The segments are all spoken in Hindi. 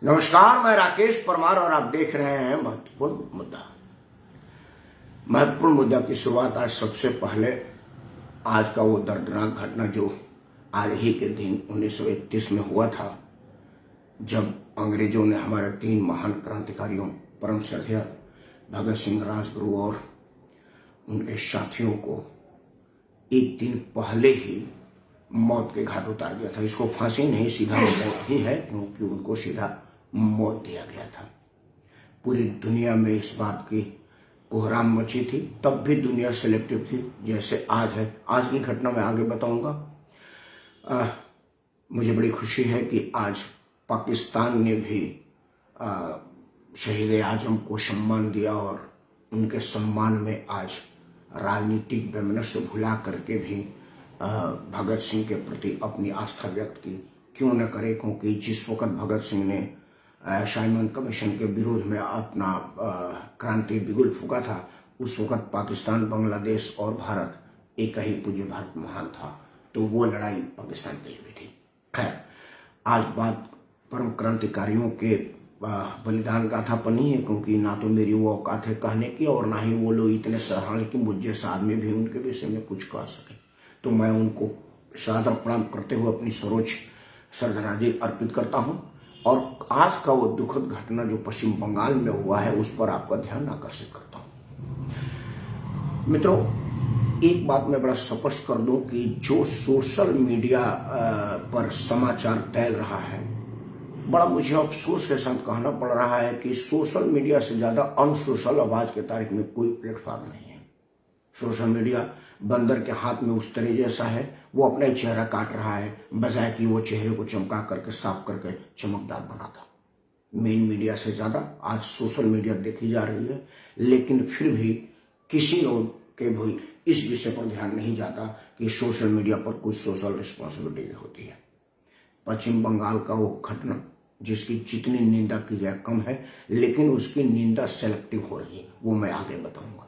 नमस्कार, मैं राकेश परमार और आप देख रहे हैं महत्वपूर्ण मुद्दा। महत्वपूर्ण मुद्दा की शुरुआत आज सबसे पहले आज का वो दर्दनाक घटना जो आज ही के दिन 1931 में हुआ था, जब अंग्रेजों ने हमारे 3 महान क्रांतिकारियों परम श्रद्धेय भगत सिंह, राजगुरु और उनके साथियों को एक दिन पहले ही मौत के घाट उतार दिया था। इसको फांसी नहीं, सीधा मौत ही है, क्योंकि उनको सीधा मौत दिया गया था। पूरी दुनिया में इस बात की कोहराम मची थी। तब भी दुनिया सिलेक्टिव थी जैसे आज है। आज की घटना मैं आगे बताऊंगा। मुझे बड़ी खुशी है कि आज पाकिस्तान ने भी शहीद आजम को सम्मान दिया और उनके सम्मान में आज राजनीतिक वैमनस्य भुला करके भी भगत सिंह के प्रति अपनी आस्था व्यक्त की। क्यों न करे, क्योंकि जिस वक्त भगत सिंह ने साइमन कमीशन के विरोध में अपना क्रांति बिगुल फूका था, उस वक्त पाकिस्तान, बांग्लादेश और भारत एक ही पूज्य भारत महान था। तो वो लड़ाई पाकिस्तान के लिए भी थी। खैर, आज बात परम क्रांतिकारियों के बलिदान गाथा पर नहीं है, क्योंकि ना तो मेरी वो औकात है कहने की और ना ही वो लोग इतने सराहनीय कि मुझ जैसा आदमी भी उनके विषय में कुछ कह सके। तो मैं उनको सादर प्रणाम करते हुए अपनी सर्वोच्च श्रद्धांजलि अर्पित करता हूं और आज का वो दुखद घटना जो पश्चिम बंगाल में हुआ है उस पर आपका ध्यान आकर्षित करता हूं। मित्रों, एक बात मैं बड़ा स्पष्ट कर दूं कि जो सोशल मीडिया पर समाचार फैल रहा है, बड़ा मुझे अफसोस के साथ कहना पड़ रहा है कि सोशल मीडिया से ज्यादा अनसोशल आवाज के तारीख में कोई प्लेटफॉर्म नहीं है। सोशल मीडिया बंदर के हाथ में उस तरह जैसा है, वो अपना ही चेहरा काट रहा है बजाय कि वो चेहरे को चमका करके, साफ करके चमकदार बनाता। मेन मीडिया से ज्यादा आज सोशल मीडिया देखी जा रही है, लेकिन फिर भी किसी लोग के भी इस विषय पर ध्यान नहीं जाता कि सोशल मीडिया पर कुछ सोशल रिस्पॉन्सिबिलिटी होती है। पश्चिम बंगाल का वो घटना जिसकी जितनी निंदा की जाए कम है, लेकिन उसकी निंदा सेलेक्टिव हो रही है, वो मैं आगे बताऊंगा।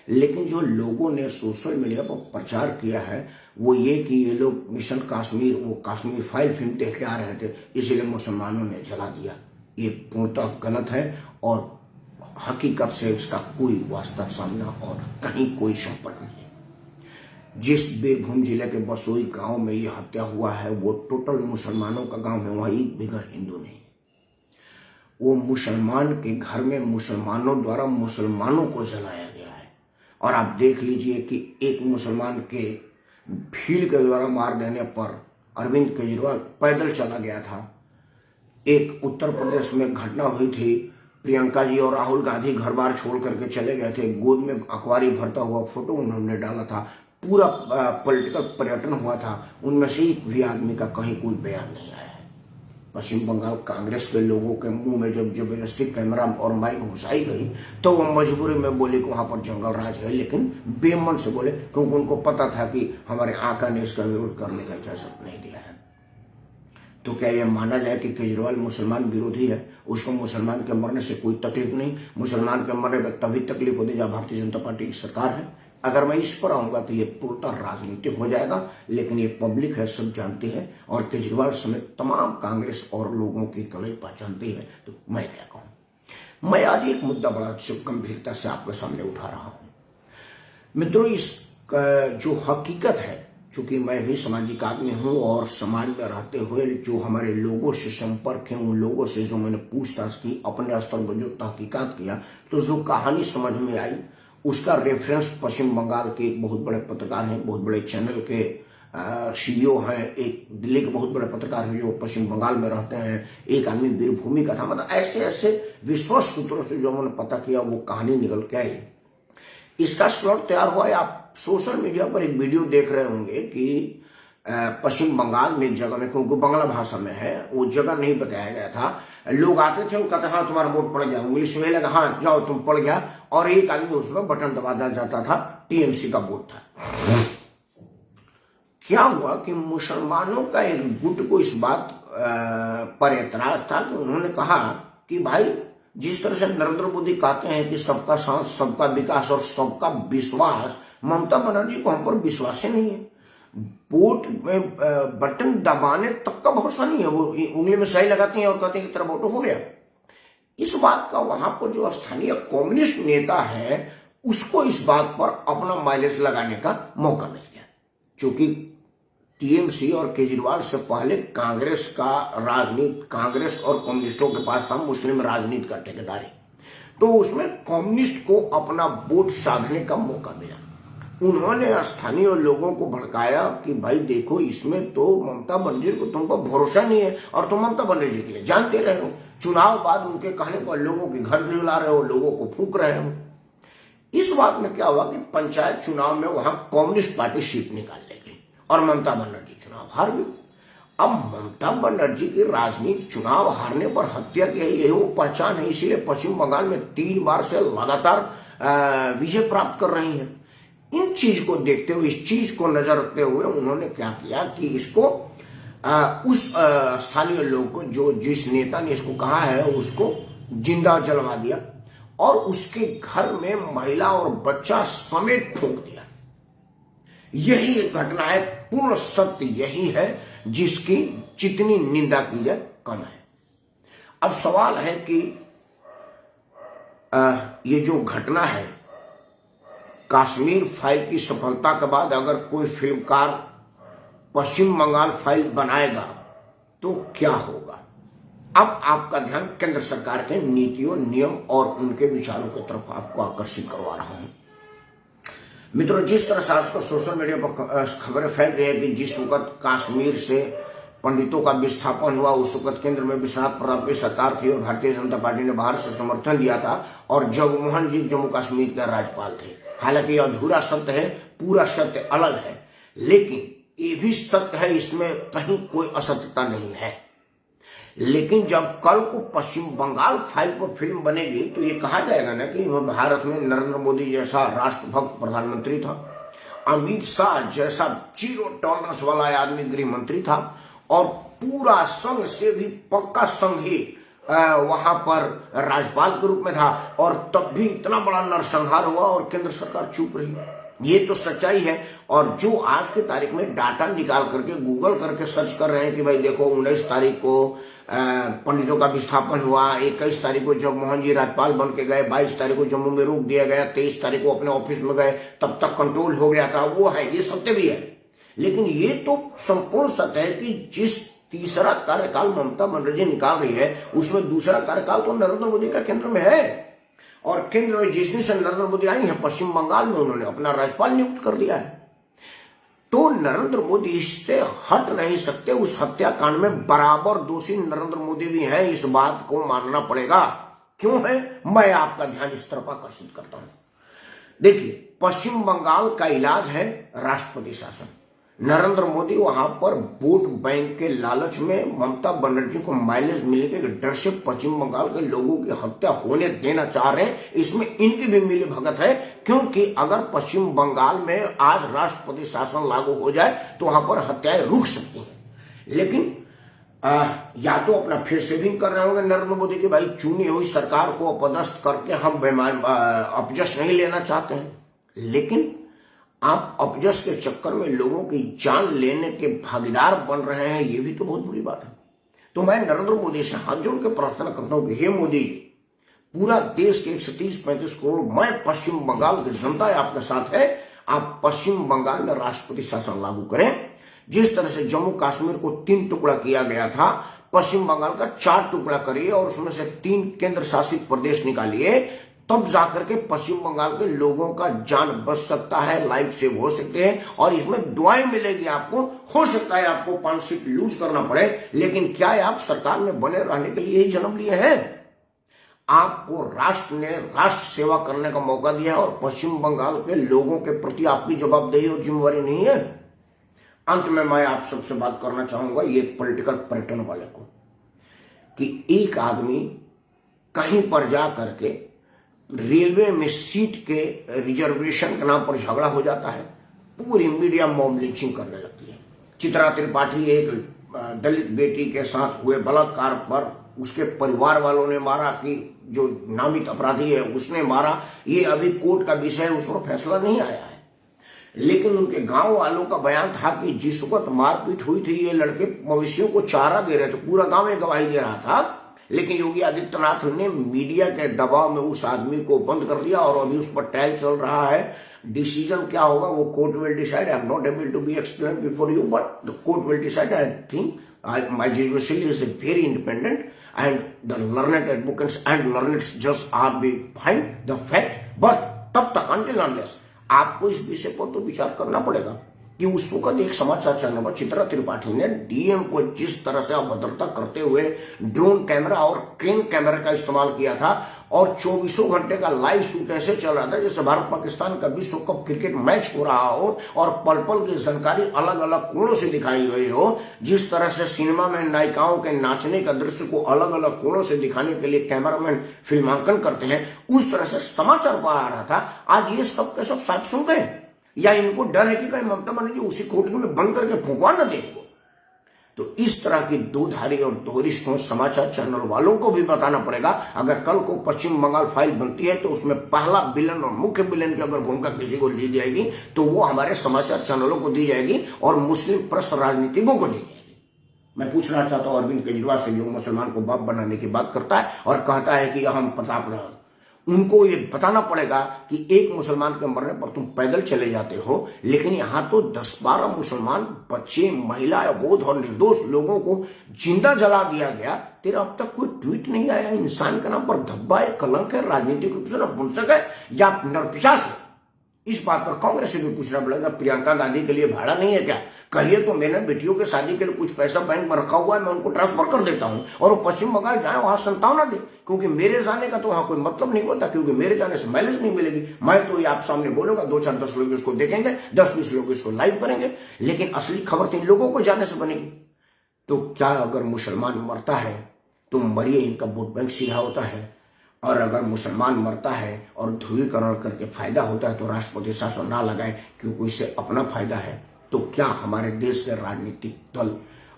लेकिन जो लोगों ने सोशल मीडिया पर प्रचार किया है वो ये कि ये लोग मिशन कश्मीर, वो कश्मीर फाइल फिल्म देख के आ रहे थे, इसलिए मुसलमानों ने जला दिया। ये पूर्णतः गलत है और हकीकत से इसका कोई वास्ता सामना और कहीं कोई संपर्क नहीं है। जिस बीरभूम जिले के बसोई गांव में ये हत्या हुआ है वो टोटल मुसलमानों का गांव है, वहां एक भी घर हिंदू नहीं। वो मुसलमान के घर में मुसलमानों द्वारा मुसलमानों को जलाया गया है। और आप देख लीजिए कि एक मुसलमान के भीड़ के द्वारा मार देने पर अरविंद केजरीवाल पैदल चला गया था। एक उत्तर प्रदेश में घटना हुई थी, प्रियंका जी और राहुल गांधी घर बार छोड़ करके चले गए थे, गोद में अखबारी भरता हुआ फोटो उन्होंने डाला था, पूरा पॉलिटिकल पर्यटन हुआ था, उनमें से एक भी आदमी का कहीं कोई बयान नहीं आया है। पश्चिम बंगाल कांग्रेस के लोगों के मुंह में जब जबरदस्ती कैमरा और माइक घुसाई गई तो वो मजबूरी में बोले कि वहां पर जंगल राज है, लेकिन बेमन से बोले, क्योंकि उनको पता था कि हमारे आका ने इसका विरोध करने का इजाजत नहीं दिया है। तो क्या यह माना जाए कि केजरीवाल मुसलमान विरोधी है? उसको मुसलमान के मरने से कोई तकलीफ नहीं, मुसलमान के मरने पर तभी तकलीफ होती जब भारतीय जनता पार्टी की सरकार है। अगर मैं इस पर आऊंगा तो ये पूर्णतः राजनीतिक हो जाएगा, लेकिन ये पब्लिक है, सब जानती है और केजरीवाल समेत तमाम कांग्रेस और लोगों की कलई पहचानती है। तो मैं क्या कहूं। मैं आज एक मुद्दा बड़ा गंभीरता से आपके सामने उठा रहा हूं। मित्रों, इस जो हकीकत है, चूंकि मैं भी सामाजिक आदमी हूं और समाज में रहते हुए जो हमारे लोगों से संपर्क है, उन लोगों से जो मैंने पूछताछ की, अपने स्तर पर जो तहकीकात किया, तो जो कहानी समझ में आई उसका रेफरेंस पश्चिम बंगाल के एक बहुत बड़े पत्रकार हैं, बहुत बड़े चैनल के सीईओ हैं, एक दिल्ली के बहुत बड़े पत्रकार हैं जो पश्चिम बंगाल में रहते हैं, एक आदमी बीरभूमि का था। मतलब ऐसे ऐसे विश्वस्त सूत्रों से जो मैंने पता किया वो कहानी निकल के आई। इसका स्लॉट तैयार हुआ है। आप सोशल मीडिया पर एक वीडियो देख रहे होंगे कि पश्चिम बंगाल में एक जगह में, क्योंकि बांग्ला भाषा में है, वो जगह नहीं बताया गया था, लोग आते थे, वो कहते हाँ तुम्हारा वोट पड़ गया, इंग्लिश में लगा हाँ जाओ तुम पड़ गया, और एक आदमी उसमें बटन दबा दिया जाता था, टीएमसी का वोट था। क्या हुआ कि मुसलमानों का एक गुट को इस बात पर एतराज था कि उन्होंने कहा कि भाई जिस तरह से नरेंद्र मोदी कहते हैं कि सबका साथ, सबका विकास और सबका विश्वास, ममता बनर्जी को हम पर विश्वास ही नहीं है। वोट में बटन दबाने तक का भरोसा नहीं है। वो उंगली में स्याही लगाते हैं और कहते हैं कि तेरा वोट हो गया। इस बात का वहां पर जो स्थानीय कम्युनिस्ट नेता है उसको इस बात पर अपना माइलेज लगाने का मौका मिल गया, क्योंकि टीएमसी और केजरीवाल से पहले कांग्रेस का राजनीति, कांग्रेस और कम्युनिस्टों के पास था मुस्लिम राजनीति का ठेकेदारी, तो उसमें कम्युनिस्ट को अपना वोट साधने का मौका मिला। उन्होंने स्थानीय लोगों को भड़काया कि भाई देखो, इसमें तो ममता बनर्जी को तुमको भरोसा नहीं है और तुम ममता बनर्जी के लिए जानते रहे हो, चुनाव बाद उनके कहने पर लोगों के घर जला रहे हो, लोगों को फूंक रहे हो। इस बात में क्या हुआ कि पंचायत चुनाव में वहां कम्युनिस्ट पार्टी सीट निकाल ले गई और ममता बनर्जी चुनाव हार गई। अब ममता बनर्जी की राजनीति चुनाव हारने पर हत्या की यही वो पहचान है, इसीलिए पश्चिम बंगाल में 3 बार से लगातार विजय प्राप्त कर रही हैं। इन चीज को देखते हुए, इस चीज को नजर रखते हुए उन्होंने क्या किया कि इसको उस स्थानीय लोग को, जो जिस नेता ने इसको कहा है, उसको जिंदा जलवा दिया और उसके घर में महिला और बच्चा समेत फूंक दिया। यही एक घटना है, पूर्ण सत्य यही है जिसकी जितनी निंदा की जाए कम है। अब सवाल है कि ये जो घटना है, कश्मीर फाइल की सफलता के बाद अगर कोई फिल्मकार पश्चिम बंगाल फाइल बनाएगा तो क्या होगा? अब आपका ध्यान केंद्र सरकार के नीतियों, नियम और उनके विचारों की तरफ आपको आकर्षित करवा रहा हूं। मित्रों, जिस तरह से आजकल सोशल मीडिया पर खबरें फैल रही है कि जिस वक्त कश्मीर से पंडितों का विस्थापन हुआ, उस वक्त केंद्र में विश्वनाथ प्रताप की सरकार थी और भारतीय जनता पार्टी ने बाहर से समर्थन दिया था और जगमोहन जी जम्मू कश्मीर के राज्यपाल थे। हालांकि अधूरा सत्य है, पूरा सत्य अलग है, लेकिन ये भी सत्य है, इसमें कहीं कोई असत्यता नहीं है। लेकिन जब कल को पश्चिम बंगाल फाइल पर फिल्म बनेगी तो ये कहा जाएगा ना कि भारत में नरेंद्र मोदी जैसा राष्ट्रभक्त प्रधानमंत्री था, अमित शाह जैसा 0 टॉलरेंस वाला आदमी गृह मंत्री था और पूरा संघ से भी पक्का संघी वहां पर राज्यपाल के रूप में था, और तब भी इतना बड़ा नरसंहार हुआ और केंद्र सरकार चुप रही। ये तो सच्चाई है। और जो आज की तारीख में डाटा निकाल करके गूगल करके सर्च कर रहे हैं कि भाई देखो 19 तारीख को पंडितों का विस्थापन हुआ, 21 तारीख को जगमोहन जी राज्यपाल बन के गए, 22 तारीख को जम्मू में रोक दिया गया, 23 तारीख को अपने ऑफिस में गए, तब तक कंट्रोल हो गया था, वो है, ये सत्य भी है। लेकिन ये तो संपूर्ण सत्य है कि जिस तीसरा कार्यकाल ममता बनर्जी निकाल रही है उसमें दूसरा कार्यकाल तो नरेंद्र मोदी का केंद्र में है, और केंद्र में जिस दिन से नरेंद्र मोदी आई है पश्चिम बंगाल में उन्होंने अपना राज्यपाल नियुक्त कर दिया है। तो नरेंद्र मोदी इससे हट नहीं सकते। उस हत्याकांड में बराबर दोषी नरेंद्र मोदी भी हैं, इस बात को मानना पड़ेगा। क्यों है, मैं आपका ध्यान इस तरफ आकर्षित करता हूं। देखिए, पश्चिम बंगाल का इलाज है राष्ट्रपति शासन। नरेंद्र मोदी वहां पर वोट बैंक के लालच में ममता बनर्जी को माइलेज मिलने के डर से पश्चिम बंगाल के लोगों की हत्या होने देना चाह रहे हैं। इसमें इनकी भी मिली भगत है, क्योंकि अगर पश्चिम बंगाल में आज राष्ट्रपति शासन लागू हो जाए तो वहां पर हत्याएं रुक सकती हैं। लेकिन या तो अपना फिर सेविंग कर रहे होंगे नरेंद्र मोदी की, भाई चुनी हुई सरकार को अपदस्थ करके हम अपजश नहीं लेना चाहते हैं। लेकिन आप अपजश के चक्कर में लोगों की जान लेने के भागीदार बन रहे हैं, ये भी तो बहुत बुरी बात है। तो मैं नरेंद्र मोदी से हाथ जोड़ के प्रार्थना करता हूं कि हे मोदी जी, पूरा देश के 130-135 करोड़, मैं पश्चिम बंगाल की जनता आपके साथ है, आप पश्चिम बंगाल में राष्ट्रपति शासन लागू करें। जिस तरह से जम्मू कश्मीर को 3 टुकड़ा किया गया था, पश्चिम बंगाल का 4 टुकड़ा करिए और उसमें से 3 केंद्र शासित प्रदेश निकालिए, तब जाकर के पश्चिम बंगाल के लोगों का जान बच सकता है, लाइफ सेव हो सकते हैं और इसमें दुआएं मिलेगी आपको। हो सकता है आपको 5 सीट लूज करना पड़े, लेकिन क्या आप सरकार में बने रहने के लिए ही जन्म लिए हैं? आपको राष्ट्र ने राष्ट्र सेवा करने का मौका दिया है और पश्चिम बंगाल के लोगों के प्रति आपकी जवाबदेही और जिम्मेवारी नहीं है। अंत में मैं आप सबसे बात करना चाहूंगा, ये पॉलिटिकल पर्यटन वाले को, कि एक आदमी कहीं पर जा करके रेलवे में सीट के रिजर्वेशन के नाम पर झगड़ा हो जाता है, पूरी मीडिया मॉब लिंचिंग करने लगती है। चित्रा त्रिपाठी एक दलित बेटी के साथ हुए बलात्कार पर उसके परिवार वालों ने मारा कि जो नामित अपराधी है उसने मारा, ये अभी कोर्ट का विषय है, उस पर फैसला नहीं आया है। लेकिन उनके गांव वालों का बयान था कि जिस वक्त मारपीट हुई थी ये लड़के मवेशियों को चारा दे रहे थे, पूरा गांव में गवाही दे रहा था। लेकिन योगी आदित्यनाथ ने मीडिया के दबाव में उस आदमी को बंद कर दिया और अभी उस पर ट्रायल चल रहा है। डिसीजन क्या होगा वो court will decide. I am not able to be explain before you, but the court will decide. I think my judiciary is very independent and the learned advocates and learned judges are behind the fact, but तब तक until unless आपको इस विषय पर तो विचार करना पड़ेगा कि उस वक्त एक समाचार चैनल पर चित्रा त्रिपाठी ने डीएम को जिस तरह से अभद्रता करते हुए ड्रोन कैमरा और क्रेन कैमरा का इस्तेमाल किया था और 24 घंटे का लाइव शूट ऐसे चल रहा था जैसे भारत पाकिस्तान का विश्व कप क्रिकेट मैच हो रहा हो और पल पल की जानकारी अलग अलग कोणों से दिखाई गई हो। जिस तरह से सिनेमा में नायिकाओं के नाचने का दृश्य को अलग अलग कोणों से दिखाने के लिए कैमरामैन फिल्मांकन करते हैं, उस तरह से समाचार पर आ रहा था। आज ये सब के सब साफ सुन गए या इनको डर है कि कहीं ममता बनर्जी उसी कोठरी में बंद करके फूंकवा न दे इनको। तो इस तरह की दोधारी और दोहरी सोच समाचार चैनल वालों को भी बताना पड़ेगा। अगर कल को पश्चिम बंगाल फाइल बनती है तो उसमें पहला विलन और मुख्य विलन की अगर भूमिका किसी को दी जाएगी तो वो हमारे समाचार चैनलों को दी जाएगी और मुस्लिम प्रस्त राजनीतिकों को दी जाएगी। मैं पूछना चाहता हूं अरविंद केजरीवाल से, जो मुसलमान को बाप बनाने की बात करता है और कहता है कि हम प्रताप रहे, उनको ये बताना पड़ेगा कि एक मुसलमान के मरने पर तुम पैदल चले जाते हो, लेकिन यहां तो 10-12 मुसलमान बच्चे, महिला, अबोध और निर्दोष लोगों को जिंदा जला दिया गया। तेरा अब तक कोई ट्वीट नहीं आया। इंसान के नाम पर धब्बा है, कलंक है, राजनीतिक रूप से नपुंसक है या नरपिशाच है। इस बात पर कांग्रेस से भी पूछना पड़ेगा, प्रियंका गांधी के लिए भाड़ा नहीं है क्या? कहिए तो मैंने बेटियों के शादी के लिए कुछ पैसा बैंक में रखा हुआ है, मैं उनको ट्रांसफर कर देता हूं और वो पश्चिम बंगाल जाए, वहां संतावना दे, क्योंकि मेरे जाने का तो वहां कोई मतलब नहीं होता, क्योंकि मेरे जाने से माइलेज नहीं मिलेगी। मैं तो ये आप सामने बोलूंगा, 2-4-10 लोग इसको देखेंगे, 10-20 लोग इसको लाइव करेंगे, लेकिन असली खबर 3 लोगों को जाने से बनेगी। तो क्या अगर मुसलमान मरता है तो मरिए, इनका वोट बैंक सीधा होता है। और अगर मुसलमान मरता है और ध्रुवीकरण करके फायदा होता है तो राष्ट्रपति शासन ना लगाए, क्योंकि इससे अपना फायदा है। तो क्या हमारे देश के राजनीतिक दल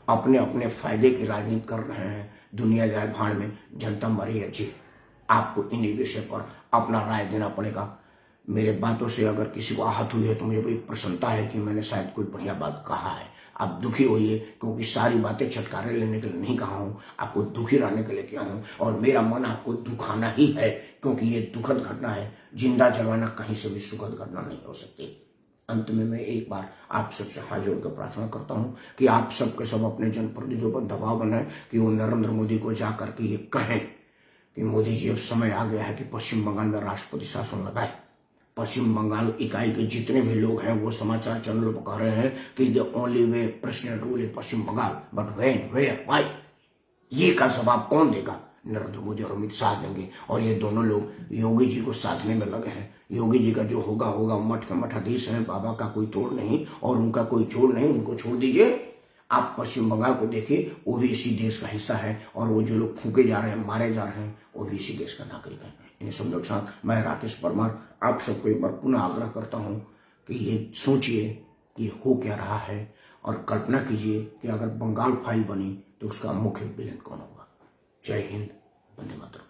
अपने अपने फायदे की राजनीति कर रहे हैं? दुनिया जाए भाड़ में, जनता मरी है जी। आपको इन विषय पर अपना राय देना पड़ेगा। मेरे बातों से अगर किसी को आहत हुई है तो मुझे बड़ी प्रसन्नता है कि मैंने शायद कोई बढ़िया बात कहा है। आप दुखी होइए, क्योंकि सारी बातें छटकारे लेने के लिए नहीं कहा हूं, आपको दुखी रहने के लिए किया हूं और मेरा मन आपको दुखाना ही है, क्योंकि ये दुखद घटना है। जिंदा जलाना कहीं से भी सुखद घटना नहीं हो सकती। अंत में मैं एक बार आप सबसे हाथ जोड़कर प्रार्थना करता हूं कि आप सबके सब अपने जनप्रतिनिधियों पर दबाव बनाए कि वो नरेंद्र मोदी को जाकर के ये कहें कि मोदी जी अब समय आ गया है कि पश्चिम बंगाल में राष्ट्रपति शासन लगाए। पश्चिम बंगाल इकाई के जितने भी लोग हैं वो समाचार चैनलों पर कह रहे हैं कि the only way president rule in Paschim Bengal, but when, where, why? ये का जवाब कौन देगा? नरेंद्र मोदी और अमित शाह देंगे। और ये दोनों लोग योगी जी को साधने में लगे हैं। योगी जी का जो होगा होगा, मठ के मठाधीश है, बाबा का कोई तोड़ नहीं और उनका कोई जोड़ नहीं, उनको छोड़ दीजिए। आप पश्चिम बंगाल को देखिए, वो भी इसी देश का हिस्सा है और वो जो लोग फूके जा रहे हैं, मारे जा रहे हैं, वो भी इसी देश का नागरिक है। इन सब लोग साथ मैं राकेश परमार आप सबको एक बार पुनः आग्रह करता हूं कि ये सोचिए कि हो क्या रहा है और कल्पना कीजिए कि अगर बंगाल फाइल बनी तो उसका मुख्य विलेन कौन होगा। जय हिंद, वंदे मातरम।